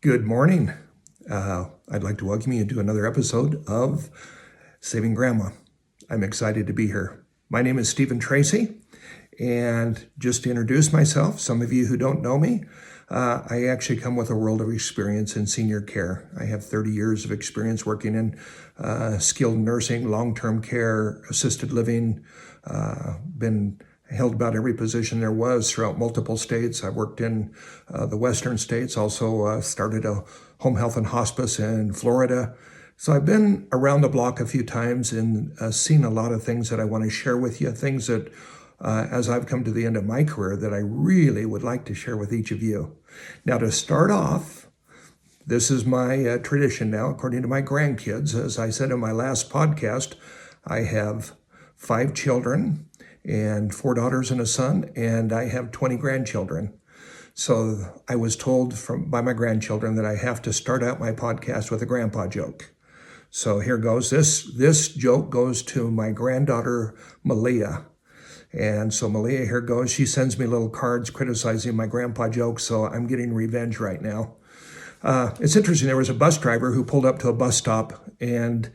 Good morning. I'd like to welcome you to another episode of Saving Grandma. I'm excited to be here. My name is Stephen Tracy, and just to introduce myself, some of you who don't know me, I actually come with a world of experience in senior care. I have 30 years of experience working in skilled nursing, long-term care, assisted living, been held about every position there was throughout multiple states. I worked in the western states, also started a home health and hospice in Florida. So I've been around the block a few times and seen a lot of things that I want to share with you, things that as I've come to the end of my career that I really would like to share with each of you. Now to start off, this is my tradition now, according to my grandkids. As I said in my last podcast, I have 5 children and 4 daughters and a son, and I have 20 grandchildren. So I was told by my grandchildren that I have to start out my podcast with a grandpa joke. So here goes. This joke goes to my granddaughter, Malia. And so Malia, here goes. She sends me little cards criticizing my grandpa jokes, so I'm getting revenge right now. It's interesting. There was a bus driver who pulled up to a bus stop, and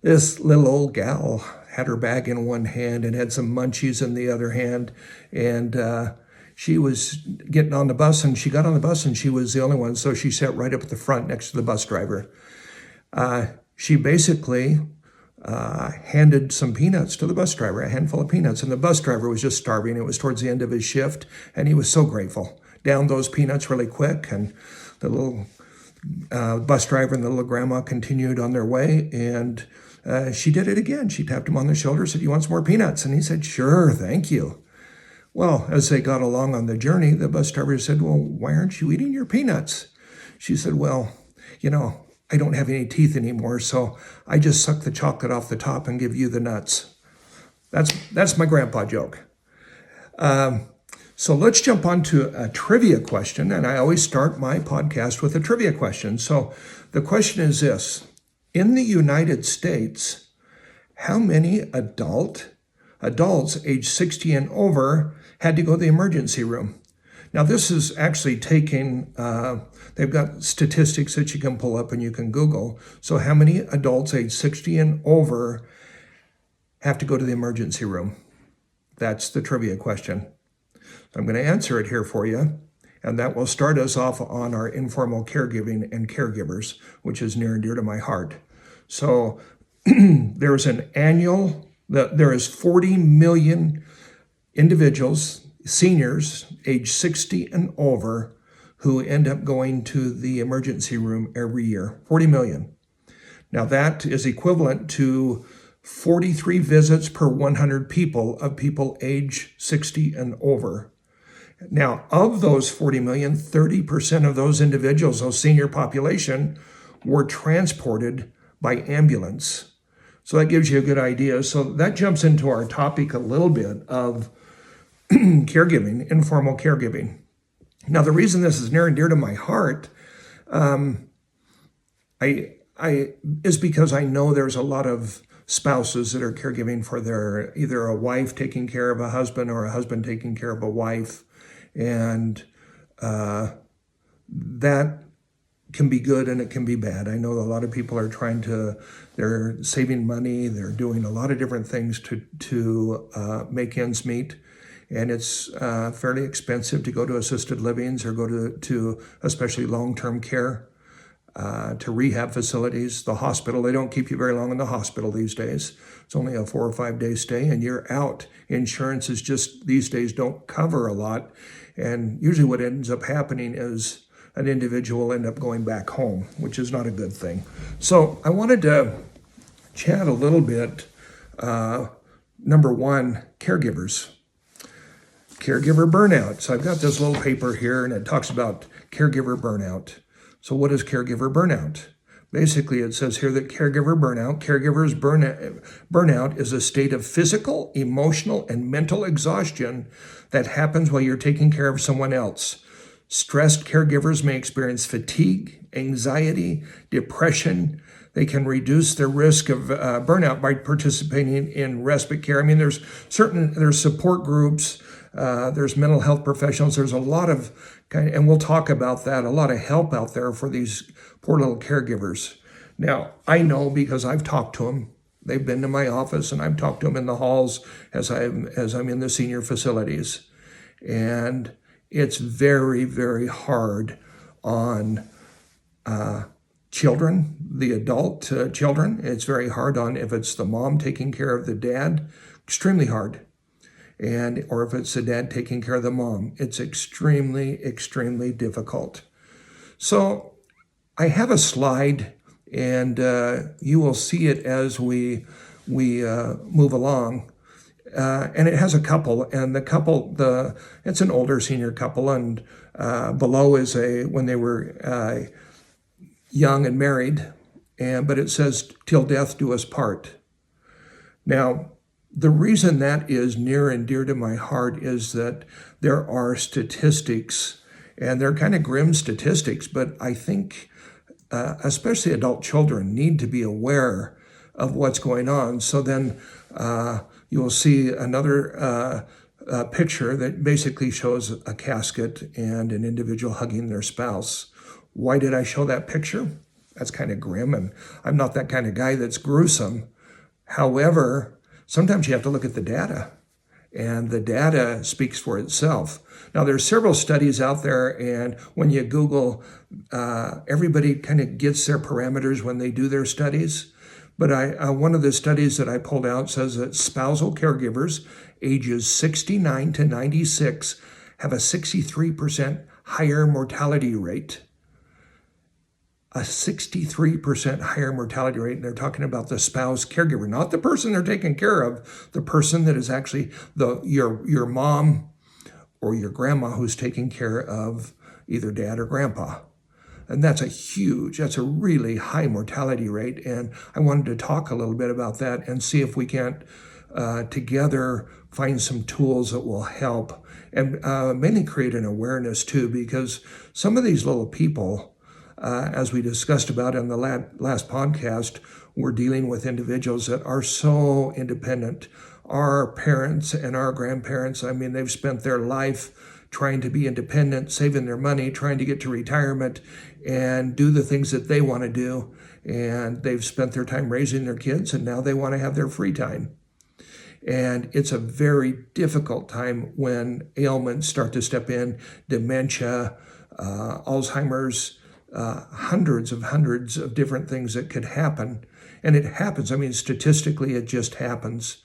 this little old gal had her bag in one hand and had some munchies in the other hand. And she was getting on the bus, and she got on the bus, and she was the only one. So she sat right up at the front next to the bus driver. She basically handed some peanuts to the bus driver, a handful of peanuts. And the bus driver was just starving. It was towards the end of his shift, and he was so grateful. Downed those peanuts really quick, and the little bus driver and the little grandma continued on their way, and she did it again. She tapped him on the shoulder, said, "You want some more peanuts?" And he said, "Sure, thank you." Well, as they got along on the journey, the bus driver said, "Well, why aren't you eating your peanuts?" She said, "Well, I don't have any teeth anymore, so I just suck the chocolate off the top and give you the nuts." That's my grandpa joke. So let's jump on to a trivia question, and I always start my podcast with a trivia question. So the question is this: in the United States, how many adults age 60 and over had to go to the emergency room? Now, this is actually taking, they've got statistics that you can pull up and you can Google. So how many adults age 60 and over have to go to the emergency room? That's the trivia question. I'm going to answer it here for you, and that will start us off on our informal caregiving and caregivers, which is near and dear to my heart. So there is 40 million individuals, seniors, age 60 and over, who end up going to the emergency room every year. 40 million. Now that is equivalent to 43 visits per 100 people of people age 60 and over. Now, of those 40 million, 30% of those individuals, those senior population, were transported by ambulance. So that gives you a good idea. So that jumps into our topic a little bit of caregiving, informal caregiving. Now, the reason this is near and dear to my heart is because I know there's a lot of spouses that are caregiving for either a wife taking care of a husband or a husband taking care of a wife. And that can be good and it can be bad. I know a lot of people are they're saving money, they're doing a lot of different things to make ends meet. And it's fairly expensive to go to assisted livings or go to especially long-term care, to rehab facilities, the hospital. They don't keep you very long in the hospital these days. It's only a 4 or 5 day stay and you're out. Insurance is just, these days, don't cover a lot. And usually what ends up happening is an individual will end up going back home, which is not a good thing. So I wanted to chat a little bit, number one, caregivers. Caregiver burnout. So I've got this little paper here and it talks about caregiver burnout. So what is caregiver burnout? Basically, it says here that caregivers burnout is a state of physical, emotional, and mental exhaustion that happens while you're taking care of someone else. Stressed caregivers may experience fatigue, anxiety, depression. They can reduce their risk of burnout by participating in respite care. I mean, there's support groups. There's mental health professionals. There's a lot of and we'll talk about that, a lot of help out there for these poor little caregivers. Now, I know because I've talked to them. They've been to my office, and I've talked to them in the halls as I'm in the senior facilities. And it's very, very hard on children, the adult children. It's very hard on if it's the mom taking care of the dad, extremely hard. Or if it's the dad taking care of the mom, it's extremely, extremely difficult. So I have a slide, and you will see it as we move along. And it has a couple, and the couple, it's an older senior couple, and below is when they were young and married, but it says, "Till death do us part." Now, the reason that is near and dear to my heart is that there are statistics, and they're kind of grim statistics, but I think especially adult children need to be aware of what's going on. So then you will see another picture that basically shows a casket and an individual hugging their spouse. Why did I show that picture? That's kind of grim, and I'm not that kind of guy that's gruesome. However, sometimes you have to look at the data, and the data speaks for itself. Now, there's several studies out there, and when you Google, everybody kind of gets their parameters when they do their studies. But one of the studies that I pulled out says that spousal caregivers ages 69 to 96 have a 63% higher mortality rate. A 63% higher mortality rate, and they're talking about the spouse caregiver, not the person they're taking care of, the person that is actually your mom or your grandma who's taking care of either dad or grandpa. And that's a really high mortality rate. And I wanted to talk a little bit about that and see if we can't together find some tools that will help and mainly create an awareness too, because some of these little people, as we discussed about in the last podcast, we're dealing with individuals that are so independent. Our parents and our grandparents, they've spent their life trying to be independent, saving their money, trying to get to retirement and do the things that they want to do. And they've spent their time raising their kids, and now they want to have their free time. And it's a very difficult time when ailments start to step in, dementia, Alzheimer's, hundreds of different things that could happen. And it happens. Statistically, it just happens.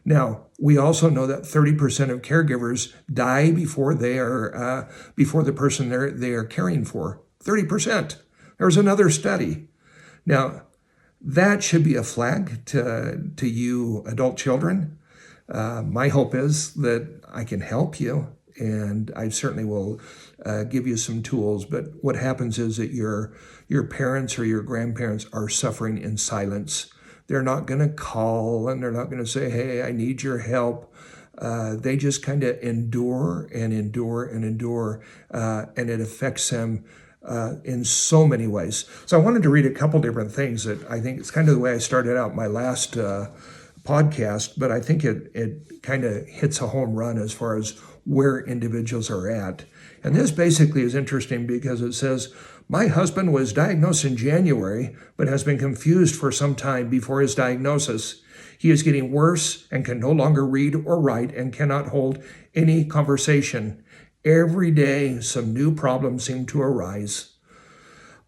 Now, we also know that 30% of caregivers die before before the person they are caring for. 30%. There's another study. Now, that should be a flag to you adult children. My hope is that I can help you, and I certainly will give you some tools. But what happens is that your parents or your grandparents are suffering in silence. They're not going to call, and they're not going to say, "Hey, I need your help." They just kind of endure and endure and endure, and it affects them in so many ways. So I wanted to read a couple different things that I think it's kind of the way I started out my last podcast, but I think it kind of hits a home run as far as where individuals are at. And this basically is interesting because it says, "My husband was diagnosed in January, but has been confused for some time before his diagnosis. He is getting worse and can no longer read or write and cannot hold any conversation. Every day, some new problems seem to arise.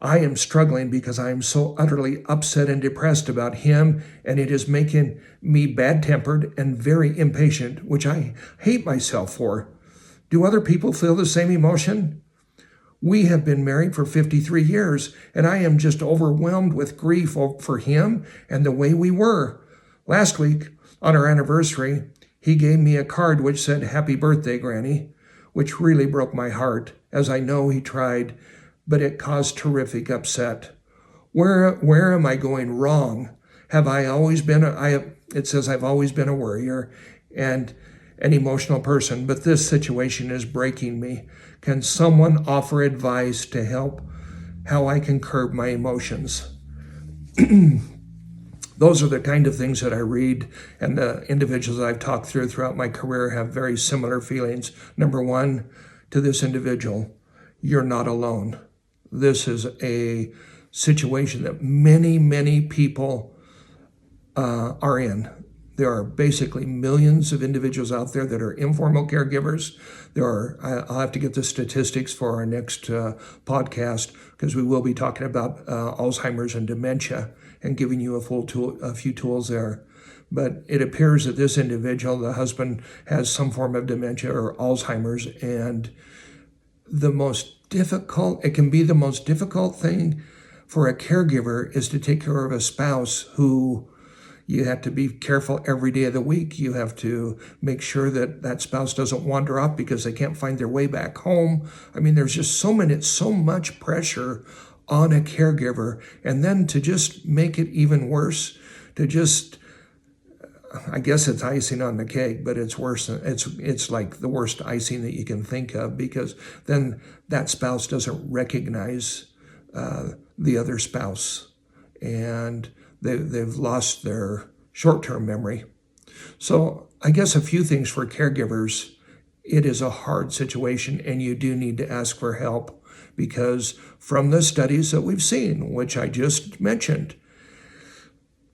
I am struggling because I am so utterly upset and depressed about him, and it is making me bad-tempered and very impatient, which I hate myself for. Do other people feel the same emotion? We have been married for 53 years, and I am just overwhelmed with grief for him and the way we were. Last week, on our anniversary, he gave me a card which said, 'Happy birthday, Granny,' which really broke my heart, as I know he tried, but it caused terrific upset. Where am I going wrong? Have I always been, it says I've always been a worrier and an emotional person, but this situation is breaking me. Can someone offer advice to help how I can curb my emotions?" those are the kind of things that I read, and the individuals I've talked throughout my career have very similar feelings. Number one, to this individual, you're not alone. This is a situation that many, many people are in. There are basically millions of individuals out there that are informal caregivers. I'll have to get the statistics for our next podcast, because we will be talking about Alzheimer's and dementia and giving you a few tools there. But it appears that this individual, the husband, has some form of dementia or Alzheimer's, and it can be the most difficult thing for a caregiver is to take care of a spouse who you have to be careful every day of the week. You have to make sure that spouse doesn't wander off because they can't find their way back home. I mean, there's just so much pressure on a caregiver. And then to just make it even worse, I guess it's icing on the cake, but it's worse. It's like the worst icing that you can think of, because then that spouse doesn't recognize the other spouse, and they've lost their short-term memory. So I guess a few things for caregivers. It is a hard situation, and you do need to ask for help, because from the studies that we've seen, which I just mentioned,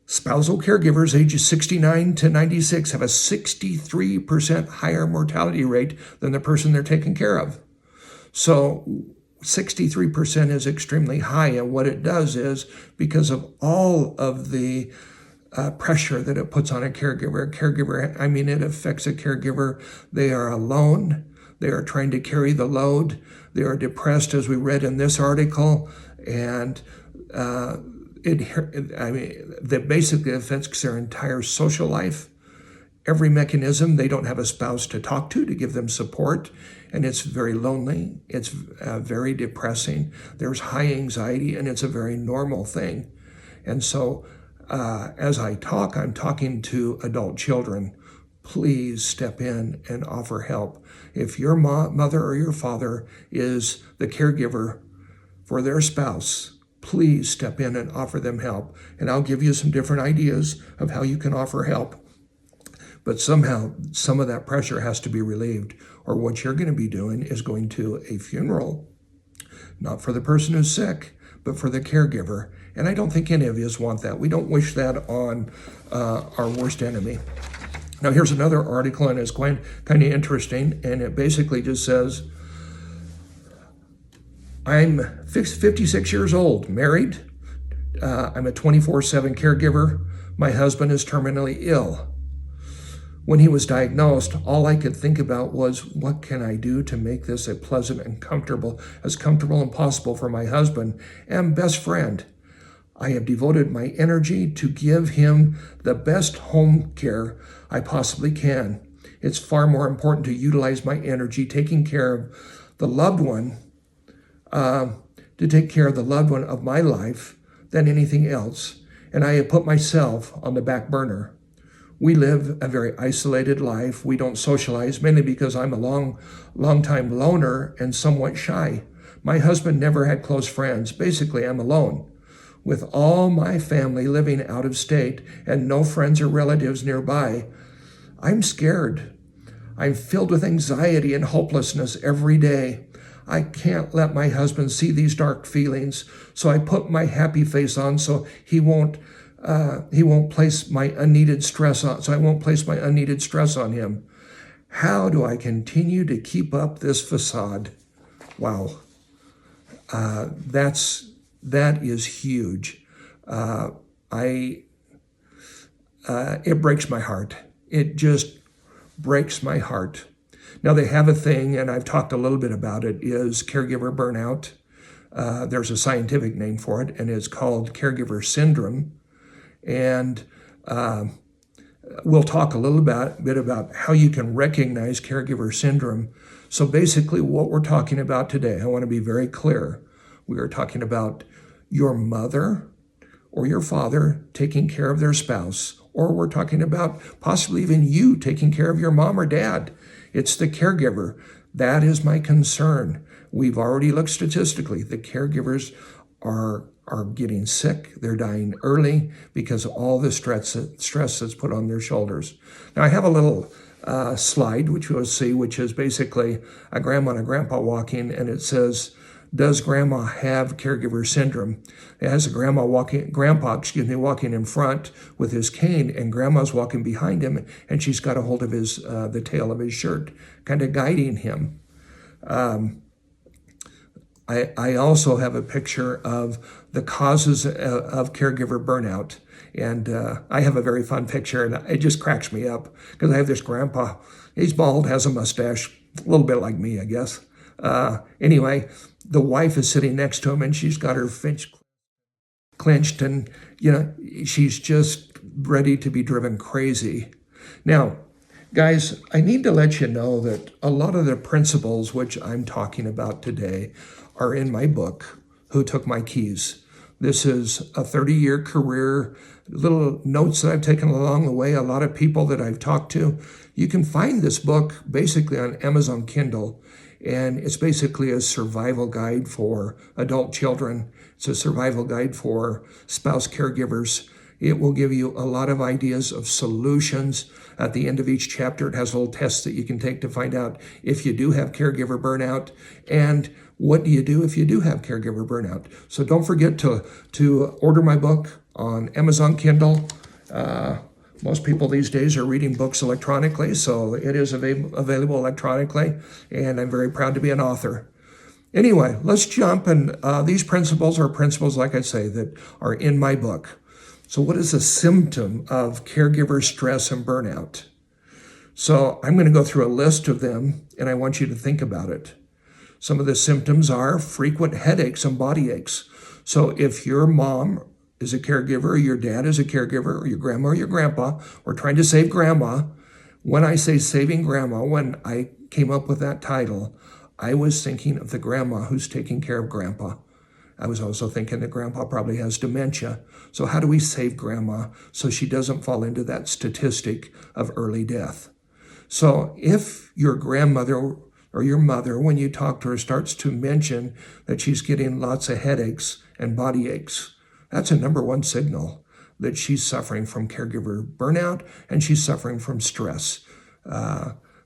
spousal caregivers ages 69 to 96 have a 63% higher mortality rate than the person they're taking care of. So 63% is extremely high, and what it does is, because of all of the pressure that it puts on a caregiver, I mean, it affects a caregiver. They are alone. They are trying to carry the load. They are depressed, as we read in this article, and that basically affects their entire social life. Every mechanism. They don't have a spouse to talk to give them support, and it's very lonely. It's very depressing. There's high anxiety, and it's a very normal thing. And so as I'm talking to adult children. Please step in and offer help. If your mother or your father is the caregiver for their spouse, please step in and offer them help. And I'll give you some different ideas of how you can offer help. But somehow, some of that pressure has to be relieved, or what you're going to be doing is going to a funeral, not for the person who's sick, but for the caregiver. And I don't think any of us want that. We don't wish that on our worst enemy. Now, here's another article, and it's kind of interesting, and it basically just says, I'm 56 years old, married. I'm a 24/7 caregiver. My husband is terminally ill. When he was diagnosed, all I could think about was, what can I do to make this as pleasant and comfortable as possible for my husband and best friend? I have devoted my energy to give him the best home care I possibly can. It's far more important to utilize my energy taking care of the loved one, to take care of the loved one of my life than anything else. And I have put myself on the back burner. We live a very isolated life. We don't socialize, mainly because I'm a long-time loner and somewhat shy. My husband never had close friends. Basically, I'm alone. With all my family living out of state and no friends or relatives nearby, I'm scared. I'm filled with anxiety and hopelessness every day. I can't let my husband see these dark feelings, so I put my happy face on so he won't place my unneeded stress on. So I won't place my unneeded stress on him. How do I continue to keep up this facade? Wow, that is huge. It breaks my heart. It just breaks my heart. Now, they have a thing, and I've talked a little bit about it, is caregiver burnout. There's a scientific name for it, and it's called caregiver syndrome. And we'll talk a little bit about how you can recognize caregiver syndrome. So basically, what we're talking about today, I want to be very clear. We are talking about your mother or your father taking care of their spouse, or we're talking about possibly even you taking care of your mom or dad. It's the caregiver. That is my concern. We've already looked statistically. The caregivers are are getting sick. They're dying early because of all the stress that's put on their shoulders. Now, I have a little slide, which you'll see, which is basically a grandma and a grandpa walking, and it says, does grandma have caregiver syndrome? It has a grandpa walking in front with his cane, and grandma's walking behind him, and she's got a hold of the tail of his shirt, kind of guiding him. I also have a picture of the causes of caregiver burnout. And I have a very fun picture, and it just cracks me up because I have this grandpa. He's bald, has a mustache, a little bit like me, I guess. Anyway, the wife is sitting next to him, and she's got her fist clenched, and she's just ready to be driven crazy. Now, guys, I need to let you know that a lot of the principles which I'm talking about today are in my book, Who Took My Keys? This is a 30-year career, little notes that I've taken along the way, a lot of people that I've talked to. You can find this book basically on Amazon Kindle, and it's basically a survival guide for adult children. It's a survival guide for spouse caregivers. It will give you a lot of ideas of solutions. At the end of each chapter, it has little tests that you can take to find out if you do have caregiver burnout, and what do you do if you do have caregiver burnout. So don't forget to order my book on Amazon Kindle. Most people these days are reading books electronically, so it is available electronically, and I'm very proud to be an author. Anyway, let's jump, and these principles are principles, like I say, that are in my book. So what is a symptom of caregiver stress and burnout? So I'm going to go through a list of them, and I want you to think about it. Some of the symptoms are frequent headaches and body aches. So if your mom is a caregiver, or your dad is a caregiver, or your grandma or your grandpa, or trying to save grandma, when I say saving grandma, when I came up with that title, I was thinking of the grandma who's taking care of grandpa. I was also thinking that grandpa probably has dementia. So how do we save grandma so she doesn't fall into that statistic of early death? So if your grandmother or your mother, when you talk to her, starts to mention that she's getting lots of headaches and body aches, that's a number one signal that she's suffering from caregiver burnout and she's suffering from stress.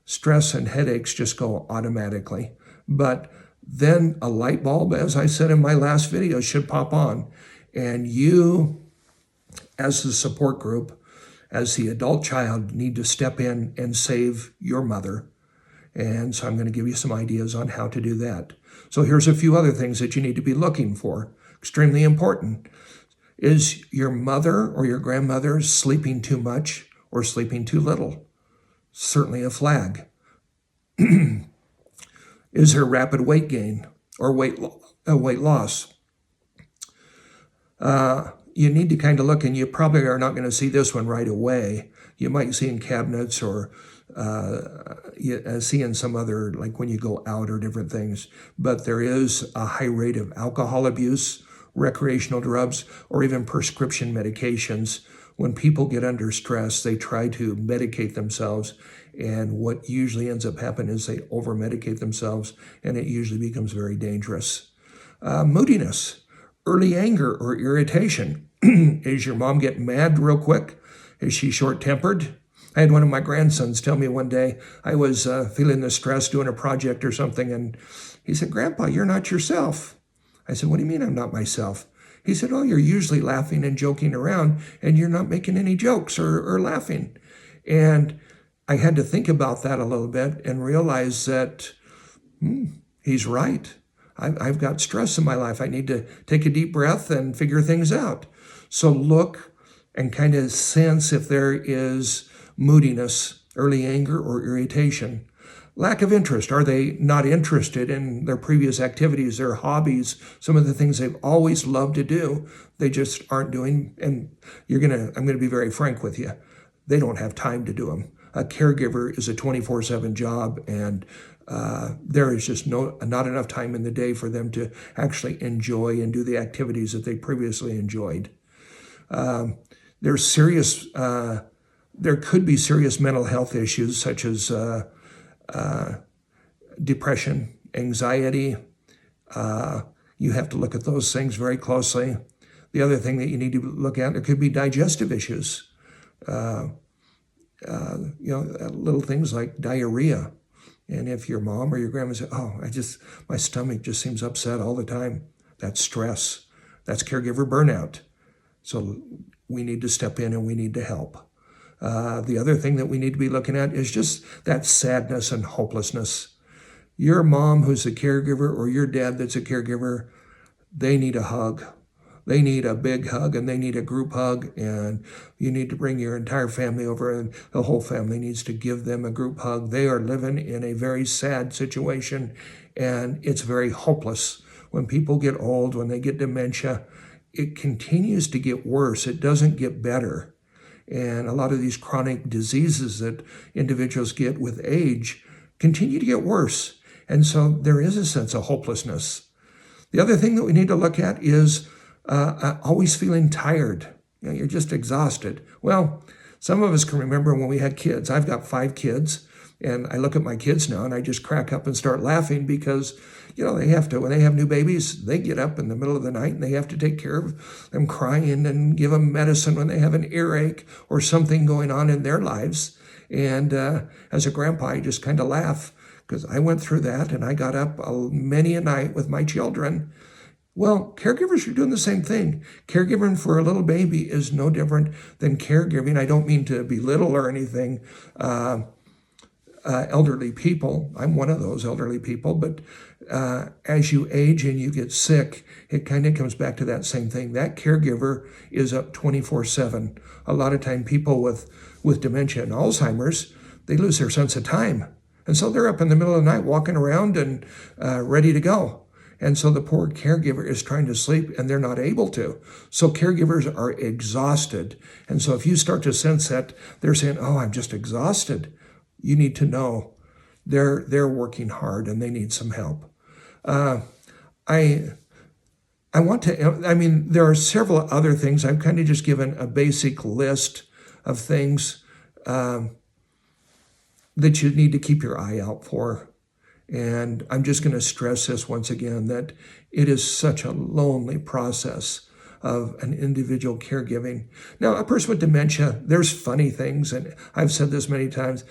Stress and headaches just go automatically. But then a light bulb, as I said in my last video, should pop on. And you, as the support group, as the adult child, need to step in and save your mother. And so I'm going to give you some ideas on how to do that. So here's a few other things that you need to be looking for. Extremely important. Is your mother or your grandmother sleeping too much or sleeping too little? Certainly a flag. Is there rapid weight gain or weight loss? You need to kind of look, and you probably are not going to see this one right away. You might see in cabinets or you see in some other, like when you go out or different things. But there is a high rate of alcohol abuse, recreational drugs, or even prescription medications. When people get under stress, they try to medicate themselves. And what usually ends up happening is they over-medicate themselves, and it usually becomes very dangerous. Moodiness, early anger or irritation. Is your mom getting mad real quick? Is she short-tempered? I had one of my grandsons tell me one day, I was feeling the stress doing a project or something, and he said, "Grandpa, you're not yourself." I said, "What do you mean I'm not myself?" He said, "Oh, you're usually laughing and joking around, and you're not making any jokes or laughing." And I had to think about that a little bit and realize that he's right. I've got stress in my life. I need to take a deep breath and figure things out. So look and kind of sense if there is moodiness, early anger, or irritation. Lack of interest. Are they not interested in their previous activities, their hobbies, some of the things they've always loved to do, they just aren't doing? And I'm going to be very frank with you. They don't have time to do them. A caregiver is a 24/7 job, and there is just not enough time in the day for them to actually enjoy and do the activities that they previously enjoyed. There could be serious mental health issues such as depression, anxiety. You have to look at those things very closely. The other thing that you need to look at, there could be digestive issues. Little things like diarrhea. And if your mom or your grandma says, oh, my stomach just seems upset all the time, that's stress. That's caregiver burnout. So we need to step in and we need to help. The other thing that we need to be looking at is just that sadness and hopelessness. Your mom who's a caregiver or your dad that's a caregiver, they need a hug. They need a big hug and they need a group hug, and you need to bring your entire family over, and the whole family needs to give them a group hug. They are living in a very sad situation, and it's very hopeless. When people get old, when they get dementia, it continues to get worse. It doesn't get better. And a lot of these chronic diseases that individuals get with age continue to get worse. And so there is a sense of hopelessness. The other thing that we need to look at is always feeling tired. You're just exhausted. Well, some of us can remember when we had kids. I've got 5 kids, and I look at my kids now and I just crack up and start laughing because, they have to, when they have new babies, they get up in the middle of the night and they have to take care of them crying and give them medicine when they have an earache or something going on in their lives. And as a grandpa, I just kind of laugh because I went through that and I got up many a night with my children. Well, caregivers are doing the same thing. Caregiving for a little baby is no different than caregiving. I don't mean to belittle or anything. Elderly people, I'm one of those elderly people, but as you age and you get sick, it kind of comes back to that same thing. That caregiver is up 24/7. A lot of time people with dementia and Alzheimer's, they lose their sense of time. And so they're up in the middle of the night walking around and ready to go. And so the poor caregiver is trying to sleep and they're not able to. So caregivers are exhausted. And so if you start to sense that they're saying, oh, I'm just exhausted, you need to know they're working hard and they need some help. There are several other things. I've kind of just given a basic list of things that you need to keep your eye out for. And I'm just going to stress this once again, that it is such a lonely process of an individual caregiving. Now, a person with dementia, there's funny things, and I've said this many times,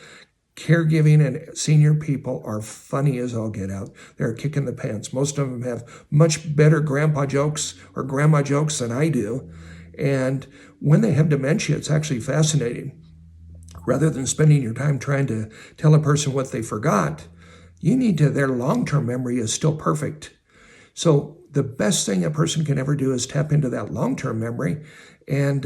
caregiving and senior people are funny as all get out. They're kicking the pants. Most of them have much better grandpa jokes or grandma jokes than I do. And when they have dementia, it's actually fascinating. Rather than spending your time trying to tell a person what they forgot, their long-term memory is still perfect. So the best thing a person can ever do is tap into that long-term memory and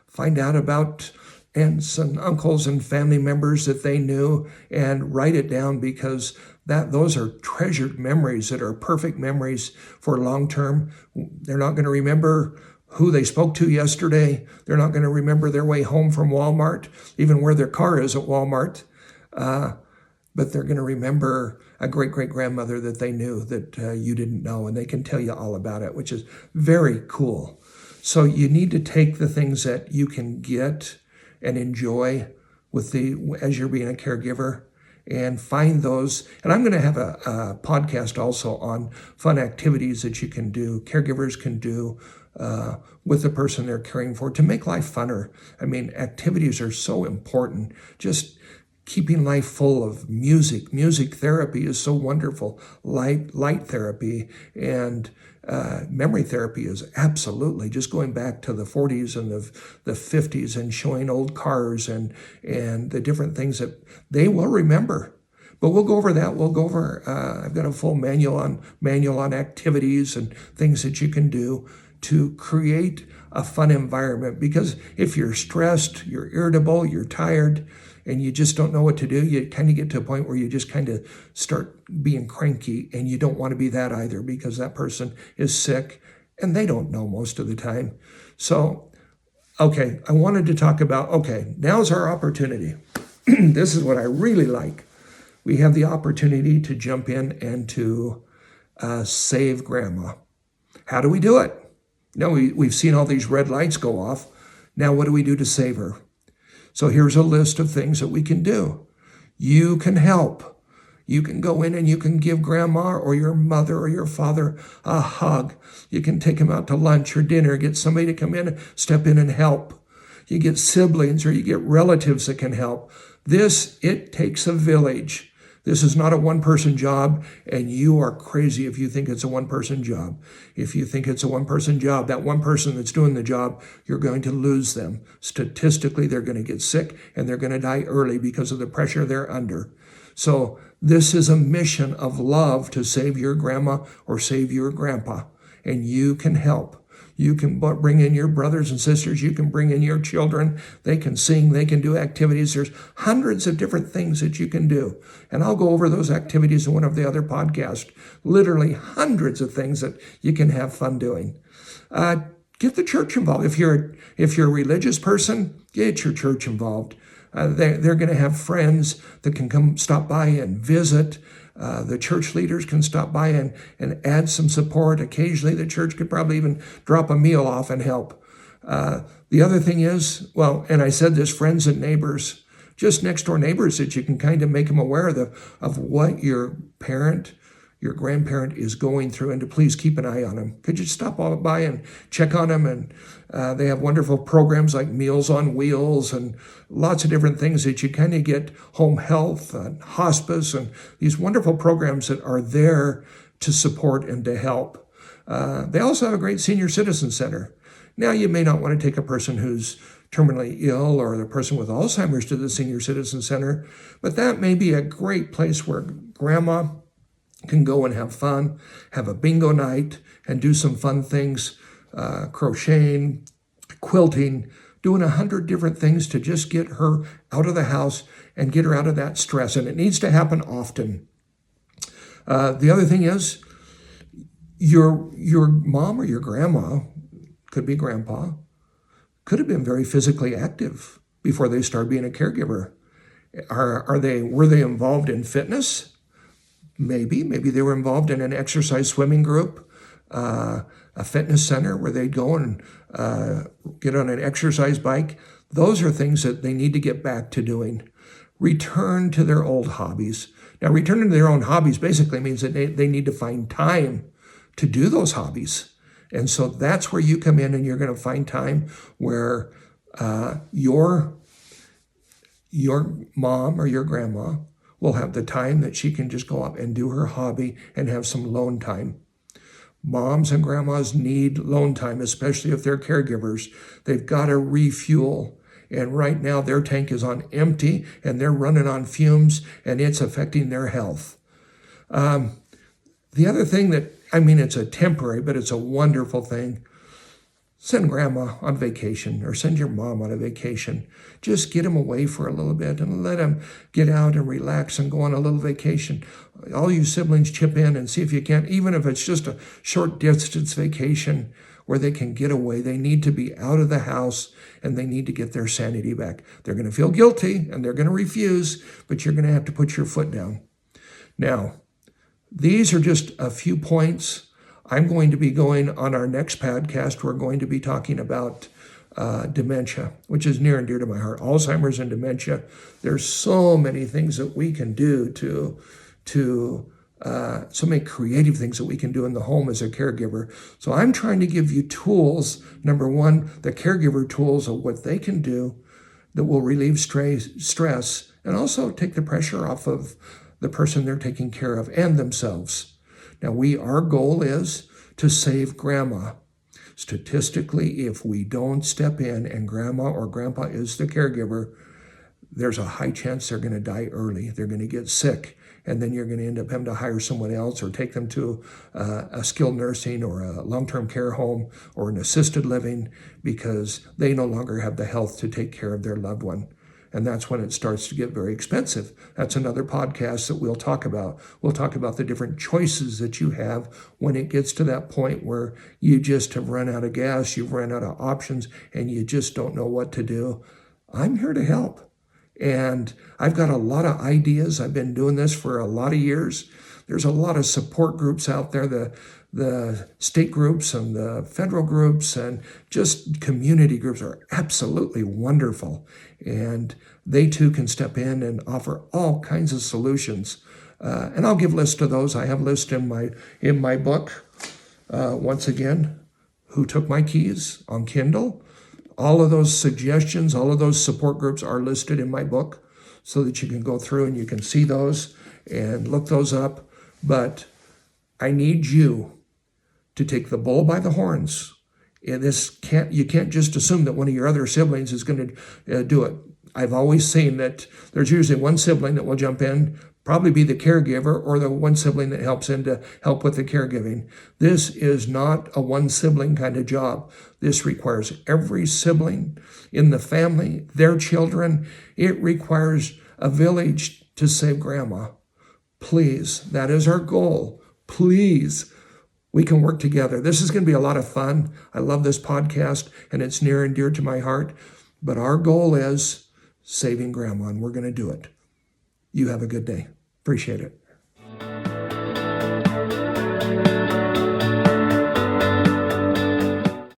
find out about aunts and uncles and family members that they knew and write it down, because those are treasured memories that are perfect memories for long-term. They're not going to remember who they spoke to yesterday. They're not going to remember their way home from Walmart, even where their car is at Walmart. But they're going to remember a great-great-grandmother that they knew that you didn't know, and they can tell you all about it, which is very cool. So you need to take the things that you can get and enjoy as you're being a caregiver, and find those. And I'm going to have a podcast also on fun activities that you can do, caregivers can do with the person they're caring for to make life funner. I mean, activities are so important. Just keeping life full of music. Music therapy is so wonderful. Light therapy and memory therapy is absolutely just going back to the 40s and the 50s and showing old cars and the different things that they will remember. But we'll go over that. We'll go over, I've got a full manual on activities and things that you can do to create a fun environment. Because if you're stressed, you're irritable, you're tired, and you just don't know what to do, you kind of get to a point where you just kind of start being cranky, and you don't want to be that either, because that person is sick and they don't know most of the time. So, okay, I wanted to talk about, now's our opportunity. This is what I really like. We have the opportunity to jump in and to save grandma. How do we do it? Now, we've seen all these red lights go off. Now, what do we do to save her? So here's a list of things that we can do. You can help. You can go in and you can give grandma or your mother or your father a hug. You can take them out to lunch or dinner, get somebody to come in, step in and help. You get siblings or you get relatives that can help. It takes a village. This is not a one-person job, and you are crazy if you think it's a one-person job. If you think it's a one-person job, that one person that's doing the job, you're going to lose them. Statistically, they're going to get sick, and they're going to die early because of the pressure they're under. So this is a mission of love to save your grandma or save your grandpa, and you can help. You can bring in your brothers and sisters. You can bring in your children. They can sing. They can do activities. There's hundreds of different things that you can do. And I'll go over those activities in one of the other podcasts. Literally hundreds of things that you can have fun doing. Get the church involved. If you're a religious person, get your church involved. They're going to have friends that can come stop by and visit. The church leaders can stop by and add some support. Occasionally, the church could probably even drop a meal off and help. The other thing is, and I said this, friends and neighbors, just next door neighbors that you can kind of make them aware of what your parent, your grandparent is going through, and to please keep an eye on them. Could you stop by and check on them? And they have wonderful programs like Meals on Wheels and lots of different things that you kind of get, home health and hospice and these wonderful programs that are there to support and to help. They also have a great senior citizen center. Now, you may not want to take a person who's terminally ill or the person with Alzheimer's to the senior citizen center, but that may be a great place where grandma can go and have fun, have a bingo night, and do some fun things, crocheting, quilting, doing 100 different things to just get her out of the house and get her out of that stress. And it needs to happen often. The other thing is, your mom or your grandma, could be grandpa, could have been very physically active before they started being a caregiver. Were they involved in fitness? Maybe they were involved in an exercise swimming group, a fitness center where they'd go and get on an exercise bike. Those are things that they need to get back to doing. Return to their old hobbies. Now, returning to their own hobbies basically means that they need to find time to do those hobbies. And so that's where you come in, and you're going to find time where your mom or your grandma will have the time that she can just go up and do her hobby and have some alone time. Moms and grandmas need alone time, especially if they're caregivers. They've got to refuel. And right now their tank is on empty and they're running on fumes, and it's affecting their health. The other thing it's a temporary, but it's a wonderful thing. Send grandma on vacation or send your mom on a vacation. Just get them away for a little bit and let them get out and relax and go on a little vacation. All you siblings chip in and see if you can, even if it's just a short distance vacation where they can get away. They need to be out of the house and they need to get their sanity back. They're going to feel guilty and they're going to refuse, but you're going to have to put your foot down. Now, these are just a few points. I'm going to be going on our next podcast. We're going to be talking about dementia, which is near and dear to my heart. Alzheimer's and dementia. There's so many things that we can do so many creative things that we can do in the home as a caregiver. So I'm trying to give you tools. Number one, the caregiver tools of what they can do that will relieve stress and also take the pressure off of the person they're taking care of and themselves. Now, our goal is to save grandma. Statistically, if we don't step in and grandma or grandpa is the caregiver, there's a high chance they're going to die early. They're going to get sick, and then you're going to end up having to hire someone else or take them to a skilled nursing or a long-term care home or an assisted living because they no longer have the health to take care of their loved one. And that's when it starts to get very expensive. That's another podcast that we'll talk about. We'll talk about the different choices that you have when it gets to that point where you just have run out of gas, you've run out of options, and you just don't know what to do. I'm here to help. And I've got a lot of ideas. I've been doing this for a lot of years. There's a lot of support groups out there, the state groups and the federal groups and just community groups are absolutely wonderful. And they too can step in and offer all kinds of solutions. And I'll give lists of those. I have lists in my book. Once again, Who Took My Keys on Kindle. All of those suggestions, all of those support groups are listed in my book so that you can go through and you can see those and look those up. But I need you to take the bull by the horns. And you can't just assume that one of your other siblings is going to do it. I've always seen that there's usually one sibling that will jump in, probably be the caregiver, or the one sibling that helps in to help with the caregiving. This is not a one sibling kind of job. This requires every sibling in the family, their children. It requires a village to save grandma. Please, that is our goal. Please, we can work together. This is going to be a lot of fun. I love this podcast, and it's near and dear to my heart. But our goal is saving grandma, and we're going to do it. You have a good day. Appreciate it.